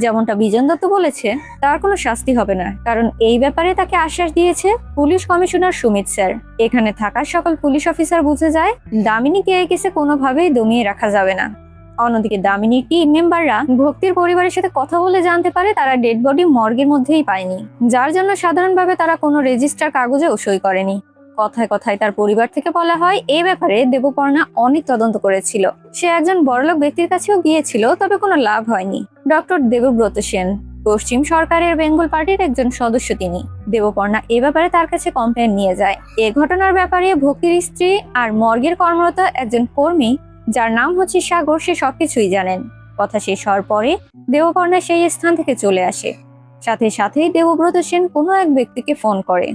যেমনটা বিজন দত্ত বলেছে, তার কোনো শাস্তি হবে না, কারণ এই ব্যাপারে তাকে আশ্বাস দিয়েছে পুলিশ কমিশনার সুমিত স্যার। এখানে থাকা সকল পুলিশ অফিসার বুঝে যায় দামিনীকে এই কেসে কোনোভাবেই দমিয়ে রাখা যাবে না। অন্যদিকে দামিনীর টিম মেম্বাররা ভক্তির পরিবারের সাথে কথা বলে জানতে পারে তারা ডেড বডি মর্গের মধ্যেই পায়নি, যার জন্য সাধারণভাবে তারা কোনো রেজিস্টার কাগজেও সই করেনি। কথায় কথায় তার পরিবার থেকে বলা হয় এই ব্যাপারে দেবপর্ণা অনেক তদন্ত করেছিল। সে একজন বড়লোক ব্যক্তির কাছেও গিয়েছিল, তবে কোনো লাভ হয়নি। ডক্টর দেবব্রত সেন পশ্চিম সরকারের বেঙ্গল পার্টির একজন সদস্য তিনি। দেবপর্ণা এ ব্যাপারে তার কাছে কমপ্লেন নিয়ে যায়। এ ঘটনার ব্যাপারে ভক্তির স্ত্রী আর মর্গের কর্মরত একজন কর্মী যার নাম হচ্ছে সাগর, সে সবকিছুই জানেন। কথা শেষ হওয়ার পরে দেবপর্ণা সেই স্থান থেকে চলে আসে। সাথে সাথেই দেবব্রত সেন কোনো এক ব্যক্তিকে ফোন করে।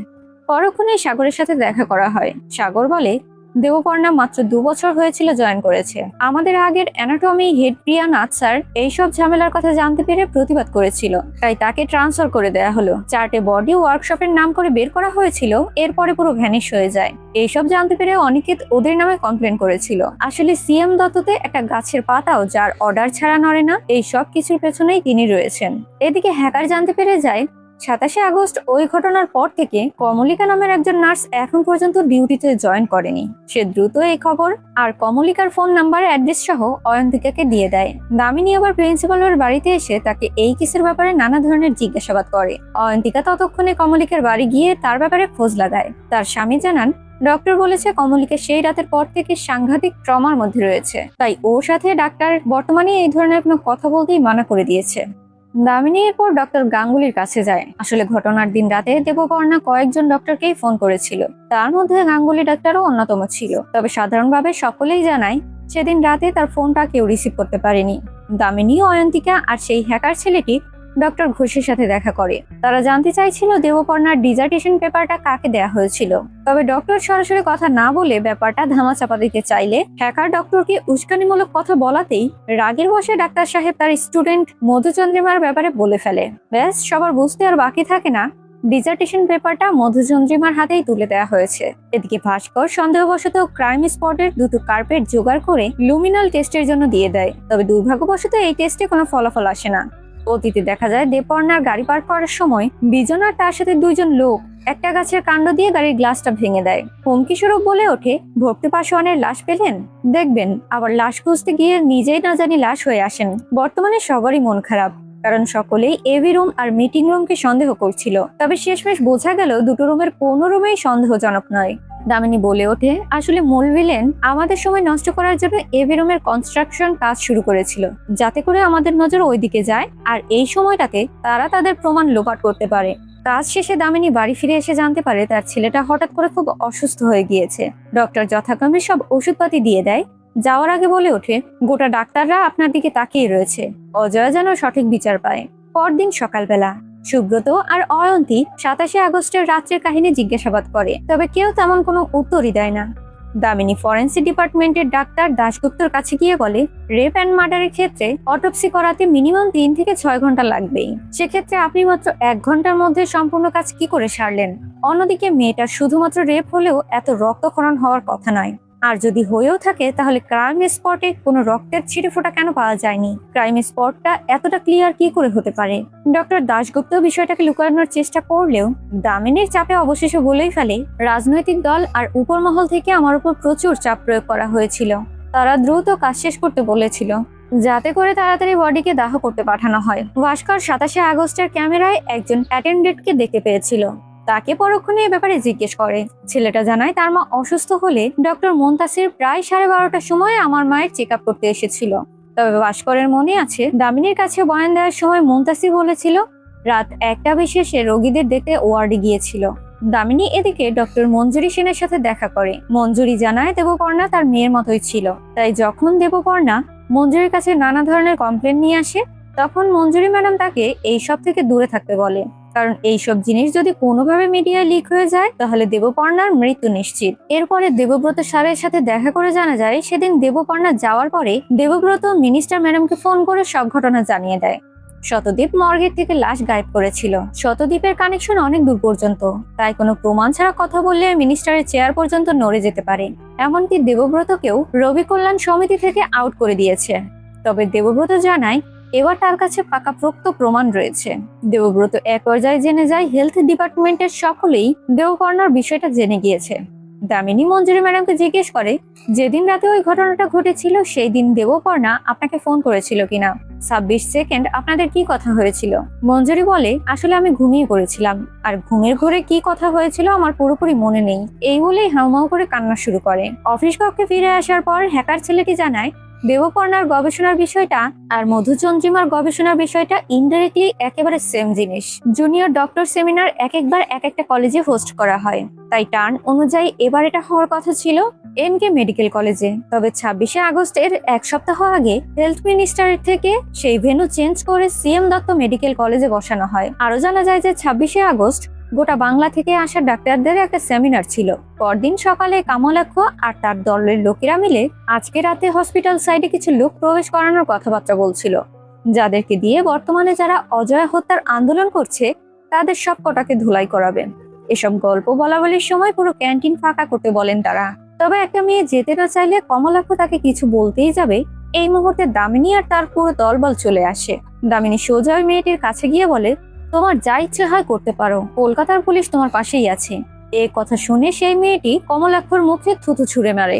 পরক্ষণে সাগরের সাথে দেখা করা হয়। সাগর বলে, দেবপর্ণা মাত্র 2 বছর হয়েছিল জয়েন করেছে। আমাদের আগের অ্যানাটমি হেড প্রিয়া নাথ স্যার এইসব ঝামেলার কথা জানতে পেরে প্রতিবাদ করেছিল, তাই তাকে ট্রান্সফার করে দেওয়া হলো। 4টে বডি ওয়ার্কশপের নাম করে বের করা হয়েছিল, এরপরে পুরো ভ্যানিশ হয়ে যায়। এইসব জানতে পেরে অনিকেত ওদের নামে কমপ্লেন করেছিল। আসলে সিএম দত্ততে একটা গাছের পাতাও যার অর্ডার ছাড়া নড়ে না, এই সব কিছুর পেছনেই তিনি রয়েছেন। এদিকে হ্যাকার জানতে পেরে যায় 27শে আগস্ট ওই ঘটনার পর থেকে কমলিকা নামের একজন নার্স এখন পর্যন্ত ডিউটিতে জয়েন করেনি। সে দ্রুত এই খবর আর কমলিকার ফোন নাম্বার অ্যাড্রেস সহ অয়ন্তিকাকে দিয়ে দেয়। দামিনী আবার প্রিন্সিপালের বাড়িতে এসে তাকে এই কেসের ব্যাপারে নানা ধরনের জিজ্ঞাসাবাদ করে। অয়ন্তিকা ততক্ষণে কমলিকার বাড়ি গিয়ে তার ব্যাপারে খোঁজ লাগায়। তার স্বামী জানান ডক্টর বলেছে কমলিকা সেই রাতের পর থেকে সাংঘাতিক ট্রমার মধ্যে রয়েছে, তাই ওর সাথে ডাক্তার বর্তমানে এই ধরনের কোনো কথা বলতেই মানা করে দিয়েছে। দামিনী এরপর ডক্টর গাঙ্গুলির কাছে যায়। আসলে ঘটনার দিন রাতে দেবপর্ণা কয়েকজন ডক্টরকেই ফোন করেছিল, তার মধ্যে গাঙ্গুলি ডাক্তারও অন্যতম ছিল। তবে সাধারণভাবে সকলেই জানায় সেদিন রাতে তার ফোনটা কেউ রিসিভ করতে পারেনি। দামিনী, অয়ন্তিকা আর সেই হ্যাকার ছেলেটি ডক্টর ঘোষের সাথে দেখা করে। তারা জানতে চাইছিল দেবপর্ণার ডিজার্টেশন পেপারটা কাকে দেয়া হয়েছিল, তবে ডক্টর সরাসরি কথা না বলে ব্যাপারটা ধামাচাপা দিতে চাইলে হ্যাকার ডক্টরকে উস্কানিমূলক কথা বলাতেই রাগের বশে ডাক্তার সাহেব তার স্টুডেন্ট মধুচন্দ্রিমার ব্যাপারে বলে ফেলে। ব্যাস, সবার বুঝতে আর বাকি থাকে না ডিজার্টেশন পেপারটা মধুচন্দ্রিমার হাতেই তুলে দেওয়া হয়েছে। এদিকে ভাস্কর সন্দেহবশত ক্রাইম স্পটের 2টো কার্পেট জোগাড় করে লুমিনাল টেস্টের জন্য দিয়ে দেয়, তবে দুর্ভাগ্যবশত এই টেস্টে কোনো ফলাফল আসে না। অতীতে দেখা যায় দেবপর্ণার গাড়ি পার্ক করার সময় বিজন আর তার সাথে দুইজন লোক একটা গাছের কাণ্ড দিয়ে গাড়ির গ্লাসটা ভেঙে দেয়। হুমকি স্বরূপ বলে ওঠে, ভক্তি পাশোয়ানের লাশ পেলেন? দেখবেন আবার লাশ খুঁজতে গিয়ে নিজেই না জানি লাশ হয়ে আসেন। বর্তমানে সবারই মন খারাপ, কারণ সকলেই এভি রুম আর মিটিং রুমকে সন্দেহ করছিল। তবে শেষমেশ বোঝা গেল দুটো রুমের কোনো রুমেই সন্দেহজনক নয়। দামিনী বলে ওঠে, আসলে মূল ভিলেন আমাদের সময় নষ্ট করার জন্য এভি রুমের কনস্ট্রাকশন কাজ শুরু করেছিল, যাতে করে আমাদের নজর ওইদিকে যায় আর এই সময়টাতে তারা তাদের প্রমাণ লোপাট করতে পারে। কাজ শেষে দামিনী বাড়ি ফিরে এসে জানতে পারে তার ছেলেটা হঠাৎ করে খুব অসুস্থ হয়ে গিয়েছে। ডক্টর যথাক্রমে সব ওষুধপাতি দিয়ে দেয়। যাওয়ার আগে বলে ওঠে, গোটা ডাক্তাররা আপনার দিকে তাকিয়ে রয়েছে, অজয় যেন সঠিক বিচার পায়। পরদিন সকালবেলা সুব্রত আর অয়ন্তী 27শে আগস্টের রাত্রের কাহিনী জিজ্ঞাসাবাদ করে, তবে কেউ তেমন কোনো উত্তরই দেয় না। দামিনী ফরেন্সিক ডিপার্টমেন্টের ডাক্তার দাশগুপ্তর কাছে গিয়ে বলে, রেপ অ্যান্ড মার্ডারের ক্ষেত্রে অটোপসি করাতে মিনিমাম 3 থেকে 6 ঘন্টা লাগবেই। সেক্ষেত্রে আপনি মাত্র 1 ঘন্টার মধ্যে সম্পূর্ণ কাজ কি করে সারলেন? অন্যদিকে মেয়েটার শুধুমাত্র রেপ হলেও এত রক্তক্ষরণ হওয়ার কথা নয়, আর যদি হয়েও থাকে তাহলে ক্রাইম স্পটে কোনো রক্তের ছিটে ফোঁটা কেন পাওয়া যায়নি? ক্রাইম স্পটটা এতটা ক্লিয়ার কি করে হতে পারে? ডক্টর দাশগুপ্ত বিষয়টাকে লুকানোর চেষ্টা করলেও দামিনীর চাপে অবশেষে বলেই ফেলে, রাজনৈতিক দল আর উপরমহল থেকে আমার উপর প্রচুর চাপ প্রয়োগ করা হয়েছিল। তারা দ্রুত কাজ শেষ করতে বলেছিল, যাতে করে তাড়াতাড়ি বডিকে দাহ করতে পাঠানো হয়। ভাস্কর 27শে আগস্টের ক্যামেরায় একজন অ্যাটেন্ডেন্টকে দেখতে পেয়েছিল। তাকে পরক্ষণে এ ব্যাপারে জিজ্ঞেস করে। ছেলেটা জানায় তার মা অসুস্থ হলে ডক্টর মুনতাসির প্রায় 12:30টার সময় আমার মায়ের চেক আপ করতে এসেছিল। তবে ভাস্করের মনে আছে, দামিনীর কাছে বয়ান দেওয়ার সময় মুনতাসির বলেছিল রাত 1টা বেশে সে রোগীদের দেখতে ওয়ার্ডে গিয়েছিল। দামিনী এদিকে ডক্টর মঞ্জুরি সেনের সাথে দেখা করে। মঞ্জুরি জানায় দেবপর্ণা তার মেয়ের মতোই ছিল। তাই যখন দেবপর্ণা মঞ্জুরির কাছে নানা ধরনের কমপ্লেন নিয়ে আসে, তখন মঞ্জুরি ম্যাডাম তাকে এইসব থেকে দূরে থাকতে বলে, কারণ এইসব জিনিস যদি কোনোভাবে মিডিয়ায় লিক হয়ে যায় তাহলে দেবপর্ণার মৃত্যু নিশ্চিত। এরপরে দেবব্রত স্যারের সাথে দেখা করে জানা যায়, সেদিন দেবপর্ণা যাওয়ার পরে দেবব্রত মিনিস্টার ম্যাডামকে ফোন করে সব ঘটনা জানিয়ে দেয়। শতদ্বীপ মর্গের থেকে লাশ গায়েব করেছিল। শতদ্বীপের কানেকশন অনেক দূর পর্যন্ত, তাই কোনো প্রমাণ ছাড়া কথা বললে মিনিস্টারের চেয়ার পর্যন্ত নড়ে যেতে পারে। এমনকি দেবব্রতকেও রবি কল্যাণ সমিতি থেকে আউট করে দিয়েছে। তবে দেবব্রত জানায় এবার তার কাছে পাকাপোক্ত প্রমাণ রয়েছে। দেবব্রত এক পর্যায়ে জেনে যায় হেলথ ডিপার্টমেন্টের সকলেই দেবপর্ণার বিষয়টা জেনে গিয়েছে। দামিনী মঞ্জুরি ম্যাডামকে জিজ্ঞেস করে, যেদিন রাতে ওই ঘটনাটা ঘটেছিল সেই দিন দেবপর্ণা আপনাকে ফোন করেছিল কিনা? 26 সেকেন্ড আপনাদের কি কথা হয়েছিল? মঞ্জুরি বলে, আসলে আমি ঘুমিয়ে পড়েছিলাম, আর ঘুমের ঘোরে কি কথা হয়েছিল আমার পুরোপুরি মনে নেই। এই বলেই হাউমাউ করে কান্না শুরু করে। অফিস কক্ষে ফিরে আসার পর হ্যাকার ছেলেটি জানায় দেবপর্ণার গবেষণার বিষয়টা আর মধুচন্দ্রিমার গবেষণার বিষয়টা ইনডাইরেক্টলি একেবারে সেম জিনিস। জুনিয়র ডক্টর সেমিনার একবার এক একটা কলেজে হোস্ট করা হয়, তাই টার্ন অনুযায়ী এবার এটা হওয়ার কথা ছিল এনকে মেডিকেল কলেজে। তবে 26শে আগস্টের 1 সপ্তাহ আগে হেলথ মিনিস্টারের থেকে সেই ভেন্যু চেঞ্জ করে সিএম দত্ত মেডিকেল কলেজে বসানো হয়। আরো জানা যায় যে 26শে আগস্ট গোটা বাংলা থেকে আসা ডাক্তারদের একটা সেমিনার ছিল। পরদিন সকালে কামলাক্ষ আর তার দলের লোকেরা মিলে আজকে রাতে হসপিটাল সাইডে কিছু লোক প্রবেশ করানোর কথাবার্তা বলছিল, যাদেরকে দিয়ে বর্তমানে যারা অজয় হত্যার আন্দোলন করছে তাদের সব কটাকে ধুলাই করাবেন। এসব গল্প বলাবলির সময় পুরো ক্যান্টিন ফাঁকা করতে বলেন তারা। তবে একটা মেয়ে যেতে না চাইলে কমলাক্ষ তাকে কিছু বলতেই যাবে, এই মুহূর্তে দামিনী আর তার পুরো দলবল চলে আসে। দামিনী সোজা ওই মেয়েটির কাছে গিয়ে বলে, তোমার যা ইচ্ছে হয় করতে পারো, কলকাতার পুলিশ তোমার পাশেই আছে। এই কথা শুনে সেই মেয়েটি কমলাক্ষর মুখে থুতু ছুঁড়ে মারে।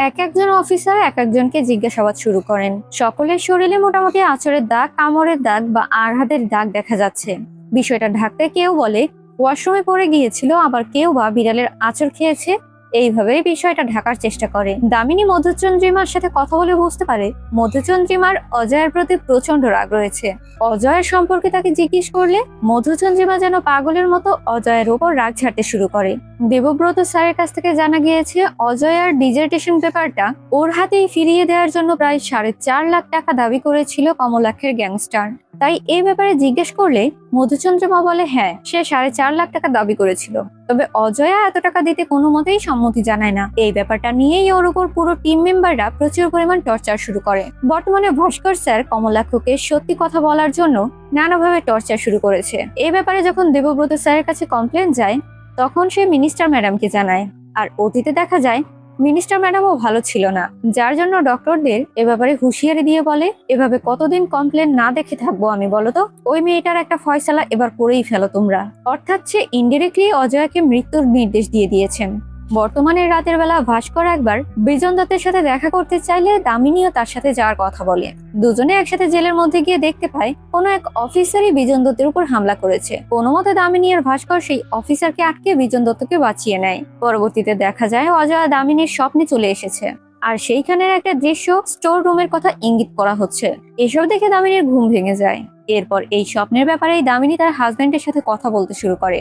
একজন অফিসার একজনকে জিজ্ঞাসাবাদ শুরু করেন। সকলের শরীরে মোটামুটি আঁচড়ের দাগ, কামড়ের দাগ বা আঘাতের দাগ দেখা যাচ্ছে। বিষয়টা ঢাকতে কেউ বলে ওয়াশরুমে পড়ে গিয়েছিল, আবার কেউ বা বিড়ালের আঁচড় খেয়েছে। এইভাবেই বিষয়টা ঢাকার চেষ্টা করে। দামিনী মধুচন্দ্রিমার সাথে কথা বলে বুঝতে পারে মধুচন্দ্রিমার অজয়ের প্রতি প্রচন্ড রাগ রয়েছে। অজয়ের সম্পর্কে তাকে জিজ্ঞেস করলে মধুচন্দ্রিমা যেন পাগলের মতো অজয়ের উপর রাগ ঝাড়তে শুরু করে। দেবব্রত স্যারের কাছ থেকে জানা গিয়েছে অজয় আর ডিজার্টেশন পেপারটা ওর হাতেই ফিরিয়ে দেওয়ার জন্য প্রায় 4.5 লাখ টাকা দাবি করেছিল কমলাক্ষের গ্যাংস্টার। তাই এই ব্যাপারে জিজ্ঞেস করলে মধুচন্দ্রিমা বলে হ্যাঁ, সে 4.5 লাখ টাকা দাবি করেছিল। তবে অজয়া এত টাকা দিতে কোনো মতেই সম্মতি জানায় না। এই ব্যাপারটা নিয়েই ওর উপর পুরো টিম মেম্বাররা প্রচুর পরিমাণ টর্চার শুরু করে। বর্তমানে ভাস্কর স্যার কমলাক্ষকে সত্যি কথা বলার জন্য নানাভাবে টর্চার শুরু করেছে। এই ব্যাপারে যখন দেবব্রত স্যারের কাছে কমপ্লেন যায় তখন সে মিনিস্টার ম্যাডামকে জানায়। আর অতীতে দেখা যায় মিনিস্টার ম্যাডামও ভালো ছিল না, যার জন্য ডক্টরদের এ ব্যাপারে হুঁশিয়ারি দিয়ে বলে, এভাবে কতদিন কমপ্লেন না দেখে থাকবো আমি, বলো তো? ওই মেয়েটার একটা ফয়সালা এবার করেই ফেলো তোমরা। অর্থাৎ সে ইনডিরেক্টলি অজয়াকে মৃত্যুর নির্দেশ দিয়ে দিয়েছেন। বর্তমানে রাতের বেলা ভাস্কর একবার বিজন দত্তের সাথে দেখা করতে চাইলে দামিনীও তার সাথে যাওয়ার কথা বলে। দুজনে একসাথে জেলের মধ্যে গিয়ে দেখতে পায় কোনো এক অফিসারই বিজন দত্তের উপর হামলা করেছে। কোনো মতে দামিনী আর ভাস্কর সেই অফিসারকে আটকে বিজন দত্তকে বাঁচিয়ে নেয়। পরবর্তীতে দেখা যায় অজয় দামিনীর স্বপ্নে চলে এসেছে, আর সেইখানের একটা দৃশ্য স্টোর রুমের কথা ইঙ্গিত করা হচ্ছে। এসব দেখে দামিনীর ঘুম ভেঙে যায়। এরপর এই স্বপ্নের ব্যাপারেই দামিনী তার হাজবেন্ডের সাথে কথা বলতে শুরু করে।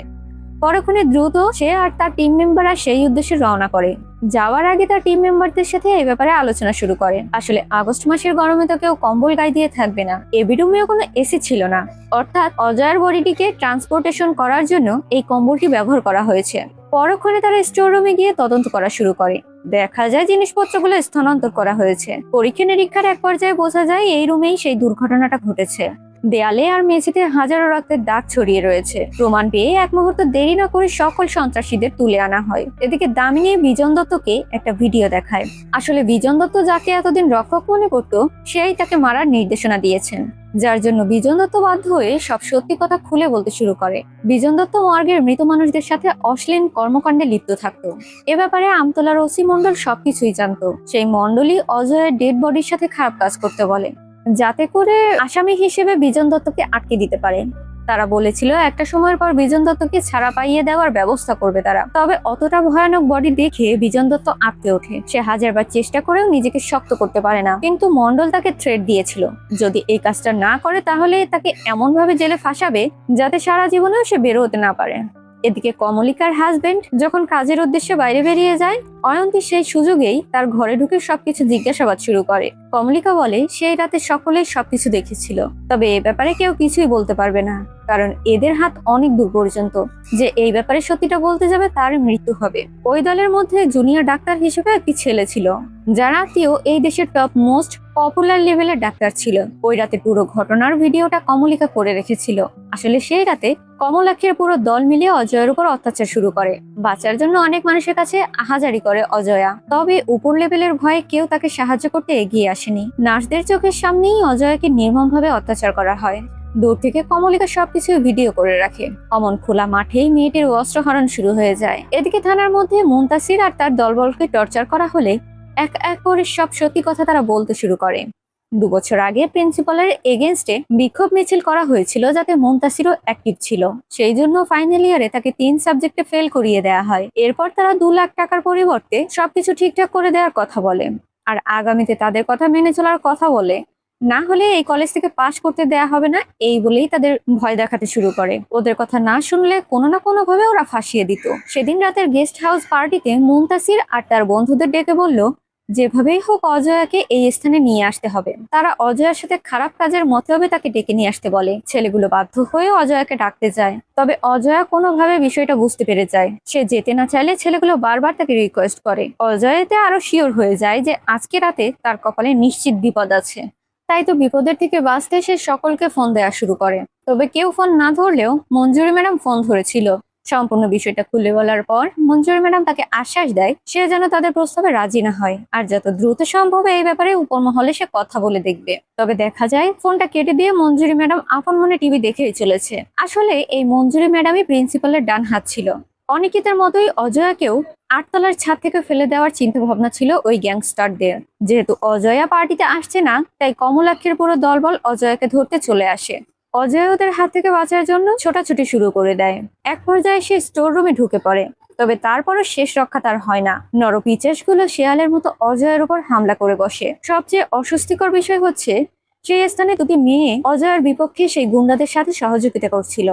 পরক্ষণে দ্রুত সে আর তার টিম মেম্বাররা সেই উদ্দেশ্যে রওনা করে। যাওয়ার আগে তার টিম মেম্বারদের সাথে এই ব্যাপারে আলোচনা শুরু করে। আসলে আগস্ট মাসের গরমে তো কেউ কম্বল গায়ে দিয়ে থাকবে না, এবি রুমেও কোনো এসি ছিল না। অর্থাৎ অজয়ের বডিটিকে ট্রান্সপোর্টেশন করার জন্য এই কম্বলটি ব্যবহার করা হয়েছে। পরক্ষণে তারা স্টোর রুমে গিয়ে তদন্ত করা শুরু করে। দেখা যায় জিনিসপত্রগুলো স্থানান্তর করা হয়েছে। পরীক্ষা নিরীক্ষার এক পর্যায়ে বোঝা যায় এই রুমেই সেই দুর্ঘটনাটা ঘটেছে। দেয়ালে আর মেঝেতে হাজারো রক্তের দাগ ছড়িয়ে রয়েছে। প্রমাণ পেয়ে এক মুহূর্ত দেরি না করে সকল সন্ত্রাসীদের তুলে আনা হয়। এদিকে দামিনী বিজন দত্তকে একটা ভিডিও দেখায়। আসলে বিজন দত্ত যাকে এতদিন রক্ষক মনে করত, সেই তাকে মারার নির্দেশনা দিয়েছেন, যার জন্য বিজন দত্ত বাধ্য হয়ে সব সত্যি কথা খুলে বলতে শুরু করে। বিজন দত্ত মর্গের মৃত মানুষদের সাথে অশ্লীল কর্মকাণ্ডে লিপ্ত থাকতো। এ ব্যাপারে আমতলার ওসি মন্ডল সবকিছুই জানতো। সেই মন্ডলই অজয়ের ডেড বডির সাথে খারাপ কাজ করতে বলে, যাতে করে আসামি হিসেবে বিজন দত্তকে আটকে দিতে পারে। তারা বলেছিল একটা সময়ের পর বিজন দত্তকে ছাড়া পাইয়ে দেওয়ার ব্যবস্থা করবে তারা। তবে অতটা ভয়ানক বডি দেখে বিজন দত্ত আটকে ওঠে। সে হাজারবার চেষ্টা করেও নিজেকে শক্ত করতে পারে না, কিন্তু মন্ডল তাকে থ্রেট দিয়েছিল যদি এই কাজটা না করে তাহলে তাকে এমন ভাবে জেলে ফাঁসাবে যাতে সারা জীবনেও সে বের হতে না পারে। এদিকে কমলিকার হাজবেন্ড যখন কাজের উদ্দেশ্যে বাইরে বেরিয়ে যায়, অয়ন্তী সেই সুযোগেই তার ঘরে ঢুকে সবকিছু জিজ্ঞাসাবাদ শুরু করে। কমলিকা বলে সেই রাতে সকলেই সবকিছু দেখেছিল, তবে এ ব্যাপারে কেউ কিছুই বলতে পারবে না, কারণ এদের হাত অনেক দূর পর্যন্ত। যে এই ব্যাপারে সত্যিটা বলতে যাবে তার মৃত্যু হবে। ওই দলের মধ্যে জুনিয়র ডাক্তার হিসেবে একটি ছেলে ছিল, যার আত্মীয় এই দেশের টপ মোস্ট পপুলার লেভেলের ডাক্তার ছিল। ওই রাতে পুরো ঘটনার ভিডিওটা কমলিকা করে রেখেছিল। আসলে সেই রাতে কমলাক্ষের পুরো দল মিলে অজয়ের উপর অত্যাচার শুরু করে। বাঁচার জন্য অনেক মানুষের কাছে আহাজারি করে অজয়া, তবে উপর লেভেলের ভয়ে কেউ তাকে সাহায্য করতে এগিয়ে আসেনি। নার্সদের চোখের সামনেই অজয়াকে নির্মমভাবে অত্যাচার করা হয়। দূর থেকে কমলিকা সবকিছু ভিডিও করে রাখে। অমন খোলা মাঠেই মেয়েটির অস্ত্রহরণ শুরু হয়ে যায়। এদিকে থানার মধ্যে মুনতাসির আর তার দলবলকে টর্চার করা হলে এক এক করে সব সত্যি কথা তারা বলতে শুরু করে। 2 বছর আগে প্রিন্সিপালের এগেনস্টে বিক্ষোভ মিছিল করা হয়েছিল, যাতে মুনতাসিরও অ্যাক্টিভ ছিল। সেই জন্য ফাইনাল ইয়ারে তাকে 3 সাবজেক্টে ফেল করিয়ে দেওয়া হয়। এরপর তারা 2 লাখ টাকার পরিবর্তে সবকিছু ঠিকঠাক করে দেওয়ার কথা বলে, আর আগামীতে তাদের কথা মেনে চলার কথা বলে। না হলে এই কলেজ থেকে পাশ করতে দেয়া হবে না, এই বলেই তাদের ভয় দেখাতে শুরু করে। ওদের কথা না শুনলে কোনো না কোনো ভাবে ওরা ফাঁসিয়ে দিত। সেদিন রাতের গেস্ট হাউস পার্টিতে মুনতাসির আর তার বন্ধুদের ডেকে বলল, যেভাবেই হোক অজয়াকে এই স্থানে নিয়ে আসতে হবে। তারা অজয়ার সাথে খারাপ কাজের মতলবে তাকে ডেকে নিয়ে আসতে বলে। ছেলেগুলো বাধ্য হয়ে অজয়াকে ডাকতে যায়, তবে অজয়া কোনোভাবে বিষয়টা বুঝতে পেরে যায়। সে যেতে না চাইলে ছেলেগুলো বারবার তাকে রিকোয়েস্ট করে। অজয় এতে আরো শিওর হয়ে যায় যে আজকে রাতে তার কপালে নিশ্চিত বিপদ আছে। তাই তো বিপদের থেকে বাঁচতে সে সকলকে ফোন দেওয়া শুরু করে। তবে কেউ ফোন না ধরলেও মঞ্জুরি ম্যাডাম ফোন ধরেছিল। সম্পূর্ণ বিষয়টা খুলে বলার পর মঞ্জুরি ম্যাডাম তাকে আশ্বাস দেয় সে যেন তাদের প্রস্তাবে রাজি না হয়, আর যত দ্রুত সম্ভব এই ব্যাপারে উপর মহলে সে কথা বলে দেখবে। তবে দেখা যায় ফোনটা কেটে দিয়ে মঞ্জুরি ম্যাডাম আপন মনে টিভি দেখেই চলেছে। আসলে এই মঞ্জুরি ম্যাডামই প্রিন্সিপালের ডান হাত ছিল। অনিকিতার মতোই অজয়াকেও 8 তলার ছাদ থেকে ফেলে দেওয়ার চিন্তা ভাবনা ছিল ওই গ্যাংস্টারদের। যেহেতু অজয়া পার্টিতে আসছে না, তাই কমলাক্ষের পুরো দলবল অজয়াকে ধরতে চলে আসে। অজয় ওদের হাত থেকে বাঁচার জন্য ছোটাছুটি শুরু করে দেয়। এক পর্যায়ে সে স্টোর রুমে ঢুকে পড়ে, তবে তারপরও শেষ রক্ষা তার হয় না। নরপিচাসগুলো শেয়ালের মতো অজয়ের উপর হামলা করে বসে। সবচেয়ে অস্বস্তিকর বিষয় হচ্ছে সেই স্থানে 2টি মেয়ে অজয়ের বিপক্ষে সেই গুন্ডাদের সাথে সহযোগিতা করছিল।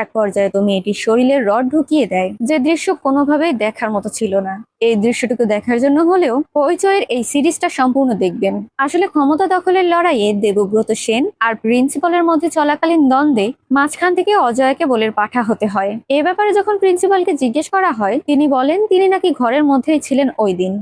এক পর্যায়ে তো মেয়েটির শরীরে রড ঢুকিয়ে দেয়, যে দৃশ্য কোনোভাবেই দেখার মতো ছিল না। এই দৃশ্যটুকু দেখার জন্য হলেও পরিচয়ের এই সিরিজটা সম্পূর্ণ দেখবেন। আসলে ক্ষমতা দখলের লড়াইয়ে দেবব্রত সেন আর প্রিন্সিপালের মধ্যে চলাকালীন দ্বন্দ্বে মাঝখান থেকে অজয়কে বলে পাঠা হতে হয়। এ ব্যাপারে যখন প্রিন্সিপালকে জিজ্ঞেস করা হয়, তিনি বলেন তিনি নাকি ঘরের মধ্যেই ছিলেন ওই দিন।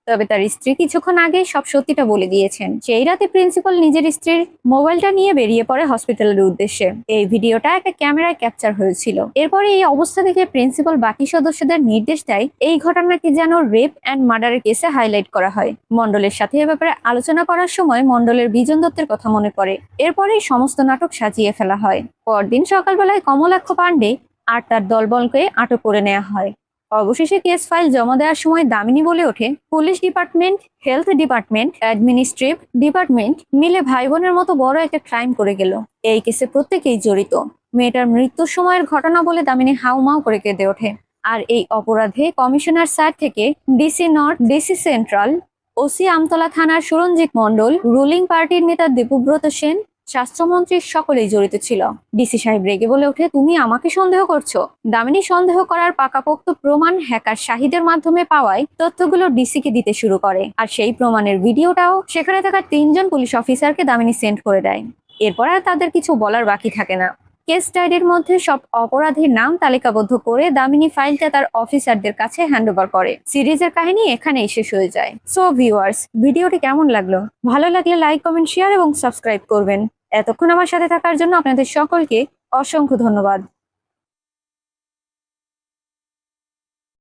তবে তার স্ত্রী কিছুক্ষণ আগে সব সত্যিটা বলে দিয়েছেন। সেই রাতে প্রিন্সিপাল নিজের স্ত্রীর মোবাইলটা নিয়ে বেরিয়ে পড়ে হসপিটালের উদ্দেশ্যে। এই ভিডিওটা একটা ক্যামেরায় ক্যাপচার হয়েছিল। এরপরে এই অবস্থা দেখে প্রিন্সিপাল বাকি সদস্যদের নির্দেশ দেয় এই ঘটনাকে যেন রেপ অ্যান্ড মার্ডারের কেসে হাইলাইট করা হয়। মন্ডলের সাথে এ ব্যাপারে আলোচনা করার সময় মন্ডলের বিজন দত্তের কথা মনে পড়ে। এরপরেই সমস্ত নাটক সাজিয়ে ফেলা হয়। পরদিন সকালবেলায় কমলাক্ষ পাণ্ডে আর তার দলবলকে আটক করে নেওয়া হয়। অবশেষে কেস ফাইল জমা দেওয়ার সময় দামিনী বলে ওঠে, police department, health department, administrative department মিলে ভাই বোনের মতো বড় একটা ক্রাইম করে গেল। এই কেসে প্রত্যেকেই জড়িত। মেয়েটার মৃত্যুর সময়ের ঘটনা বলে দামিনী হাউমাউ করে কেঁদে ওঠে। আর এই অপরাধে কমিশনার স্যার থেকে DC north, DC central, OC Amtala থানার সুরঞ্জিত মণ্ডল, রুলিং পার্টির নেতা দীপব্রত সেন, স্বাস্থ্যমন্ত্রী সকলেই জড়িত ছিল। ডিসি সাহেব রেগে বলে ওঠে, তুমি আমাকে সন্দেহ করছো? দামিনী সন্দেহ করার পাকাপোক্ত প্রমাণ হ্যাকার শাহিদের মাধ্যমে পাওয়ায় তথ্যগুলো ডিসিকে দিতে শুরু করে। আর সেই প্রমাণের ভিডিওটাও সেখানে থাকা 3জন পুলিশ অফিসারকে দামিনী সেন্ড করে দেয়। এরপর আর তাদের কিছু বলার বাকি থাকে না। কেস ডায়েরির মধ্যে সব অপরাধীর নাম তালিকাবদ্ধ করে দামিনী ফাইলটা তার অফিসারদের কাছে হ্যান্ডওভার করে। সিরিজের কাহিনী এখানেই শেষ হয়ে যায়। সো ভিউয়ার্স, ভিডিওটি কেমন লাগলো? ভালো লাগলে লাইক, কমেন্ট, শেয়ার এবং সাবস্ক্রাইব করবেন। এতক্ষণ আমার সাথে থাকার জন্য আপনাদের সকলকে অসংখ্য ধন্যবাদ।